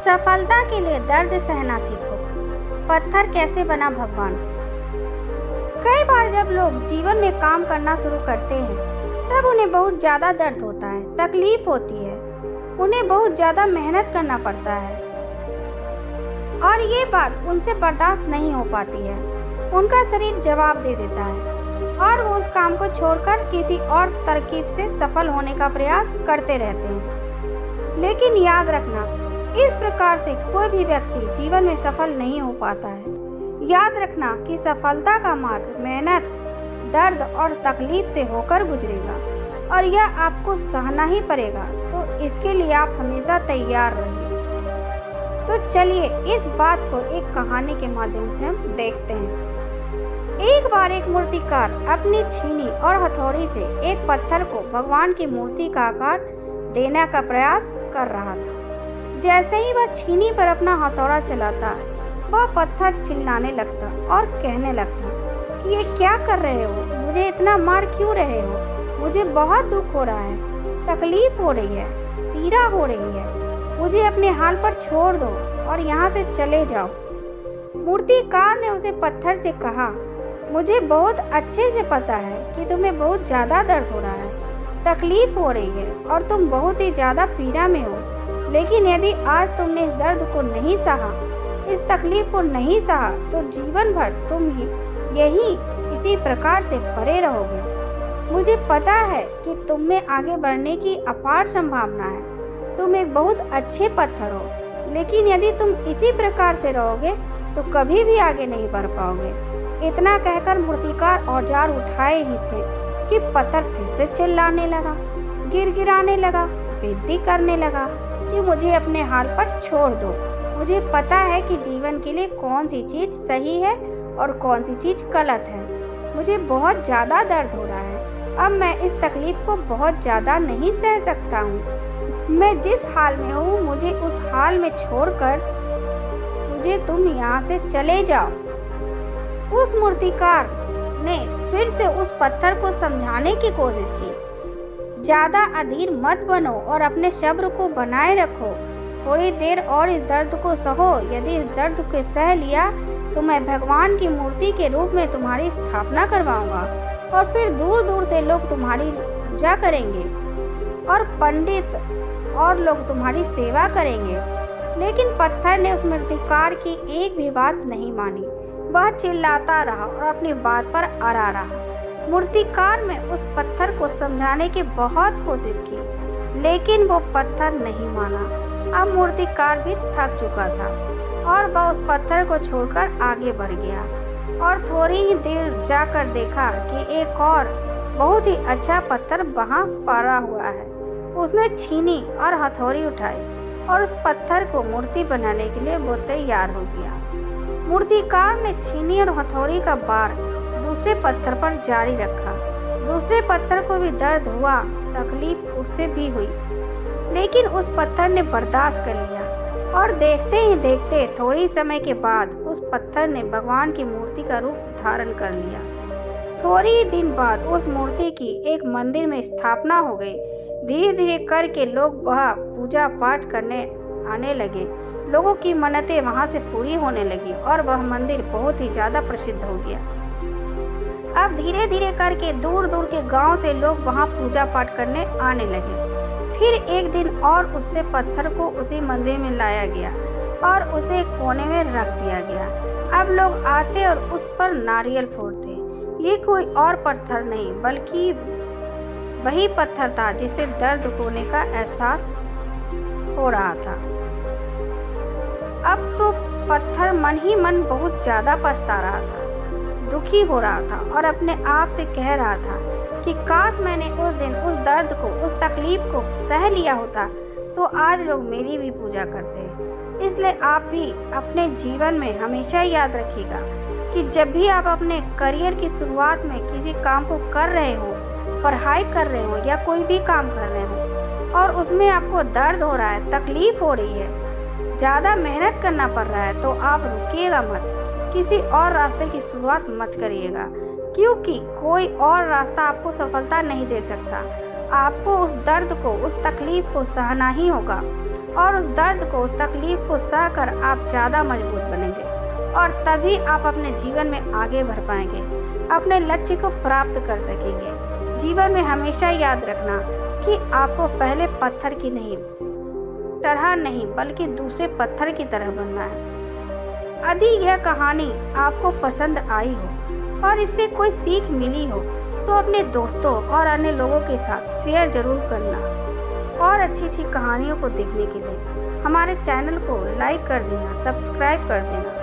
सफलता के लिए दर्द सहना सीखो। पत्थर कैसे बना भगवान। कई बार जब लोग जीवन में काम करना शुरू करते हैं तब उन्हें बहुत ज़्यादा दर्द होता है, तकलीफ होती है, उन्हें बहुत ज़्यादा मेहनत करना पड़ता है और ये बात उनसे बर्दाश्त नहीं हो पाती है। उनका शरीर जवाब दे देता है और वो उस काम को छोड़कर किसी और तरकीब से सफल होने का प्रयास करते रहते हैं। लेकिन याद रखना, इस प्रकार से कोई भी व्यक्ति जीवन में सफल नहीं हो पाता है। याद रखना कि सफलता का मार्ग मेहनत, दर्द और तकलीफ से होकर गुजरेगा और यह आपको सहना ही पड़ेगा। तो इसके लिए आप हमेशा तैयार रहिए। तो चलिए इस बात को एक कहानी के माध्यम से हम देखते हैं। एक बार एक मूर्तिकार अपनी छीनी और हथौड़ी से एक पत्थर को भगवान की मूर्ति का आकार देने का प्रयास कर रहा था। जैसे ही वह छीनी पर अपना हथौड़ा चलाता, वह पत्थर चिल्लाने लगता और कहने लगता कि ये क्या कर रहे हो, मुझे इतना मार क्यों रहे हो, मुझे बहुत दुख हो रहा है, तकलीफ हो रही है, पीड़ा हो रही है, मुझे अपने हाल पर छोड़ दो और यहाँ से चले जाओ। मूर्तिकार ने उसे पत्थर से कहा, मुझे बहुत अच्छे से पता है कि तुम्हें बहुत ज़्यादा दर्द हो रहा है, तकलीफ हो रही है और तुम बहुत ही ज़्यादा पीड़ा में हो। लेकिन यदि आज तुमने इस दर्द को नहीं सहा, इस तकलीफ को नहीं सहा, तो जीवन भर तुम यही इसी प्रकार से पड़े रहोगे। मुझे पता है कि तुम में आगे बढ़ने की अपार संभावना है। तुम एक बहुत अच्छे पत्थर हो, लेकिन यदि तुम इसी प्रकार से रहोगे तो कभी भी आगे नहीं बढ़ पाओगे। इतना कहकर मूर्तिकार औजार उठाए ही थे कि पत्थर फिर से चिल्लाने लगा, गिड़गिड़ाने लगा, विनती करने लगा कि मुझे अपने हाल पर छोड़ दो। मुझे पता है कि जीवन के लिए कौन सी चीज़ सही है और कौन सी चीज़ गलत है। मुझे बहुत ज़्यादा दर्द हो रहा है। अब मैं इस तकलीफ को बहुत ज़्यादा नहीं सह सकता हूँ। मैं जिस हाल में हूँ, मुझे उस हाल में छोड़कर मुझे तुम यहाँ से चले जाओ। उस मूर्तिकार ने फिर से उस पत्थर को समझाने की कोशिश की, ज़्यादा अधीर मत बनो और अपने सब्र को बनाए रखो। थोड़ी देर और इस दर्द को सहो। यदि इस दर्द को सह लिया तो मैं भगवान की मूर्ति के रूप में तुम्हारी स्थापना करवाऊंगा और फिर दूर दूर से लोग तुम्हारी पूजा करेंगे और पंडित और लोग तुम्हारी सेवा करेंगे। लेकिन पत्थर ने उस मूर्तिकार की एक भी बात नहीं मानी। वह चिल्लाता रहा और अपनी बात पर अड़ा रहा। मूर्तिकार ने उस पत्थर को समझाने की बहुत कोशिश की, लेकिन वो पत्थर नहीं माना। अब मूर्तिकार भी थक चुका था और वह उस पत्थर को छोड़कर आगे बढ़ गया और थोड़ी ही देर जाकर देखा कि एक और बहुत ही अच्छा पत्थर वहाँ पड़ा हुआ है। उसने छीनी और हथौड़ी उठाई और उस पत्थर को मूर्ति बनाने के लिए वो तैयार हो गया। मूर्तिकार ने छीनी और हथौड़ी का बार दूसरे पत्थर पर जारी रखा। दूसरे पत्थर को भी दर्द हुआ, तकलीफ उससे भी हुई, लेकिन उस पत्थर ने बर्दाश्त कर लिया और देखते ही देखते थोड़ी समय के बाद उस पत्थर ने भगवान की मूर्ति का रूप धारण कर लिया। थोड़ी ही दिन बाद उस मूर्ति की एक मंदिर में स्थापना हो गई। धीरे धीरे करके लोग वहाँ पूजा पाठ करने आने लगे। लोगों की मन्नतें वहाँ से पूरी होने लगी और वह मंदिर बहुत ही ज़्यादा प्रसिद्ध हो गया। अब धीरे धीरे करके दूर दूर के गांव से लोग वहां पूजा पाठ करने आने लगे। फिर एक दिन और उससे पत्थर को उसी मंदिर में लाया गया और उसे एक कोने में रख दिया गया। अब लोग आते और उस पर नारियल फोड़ते। ये कोई और पत्थर नहीं बल्कि वही पत्थर था जिसे दर्द होने का एहसास हो रहा था। अब तो पत्थर मन ही मन बहुत ज़्यादा पछता रहा था, दुखी हो रहा था और अपने आप से कह रहा था कि काश मैंने उस दिन उस दर्द को, उस तकलीफ को सह लिया होता तो आज लोग मेरी भी पूजा करते। इसलिए आप भी अपने जीवन में हमेशा याद रखिएगा कि जब भी आप अपने करियर की शुरुआत में किसी काम को कर रहे हो, पढ़ाई कर रहे हो या कोई भी काम कर रहे हो और उसमें आपको दर्द हो रहा है, तकलीफ हो रही है, ज़्यादा मेहनत करना पड़ रहा है, तो आप रुकिएगा मत। किसी और रास्ते की शुरुआत मत करिएगा, क्योंकि कोई और रास्ता आपको सफलता नहीं दे सकता। आपको उस दर्द को, उस तकलीफ को सहना ही होगा और उस दर्द को, उस तकलीफ को सहकर आप ज़्यादा मजबूत बनेंगे और तभी आप अपने जीवन में आगे बढ़ पाएंगे, अपने लक्ष्य को प्राप्त कर सकेंगे। जीवन में हमेशा याद रखना कि आपको पहले पत्थर की तरह नहीं बल्कि दूसरे पत्थर की तरह बनना है। यदि यह कहानी आपको पसंद आई हो और इससे कोई सीख मिली हो तो अपने दोस्तों और अन्य लोगों के साथ शेयर जरूर करना। और अच्छी अच्छी कहानियों को देखने के लिए हमारे चैनल को लाइक कर देना, सब्सक्राइब कर देना।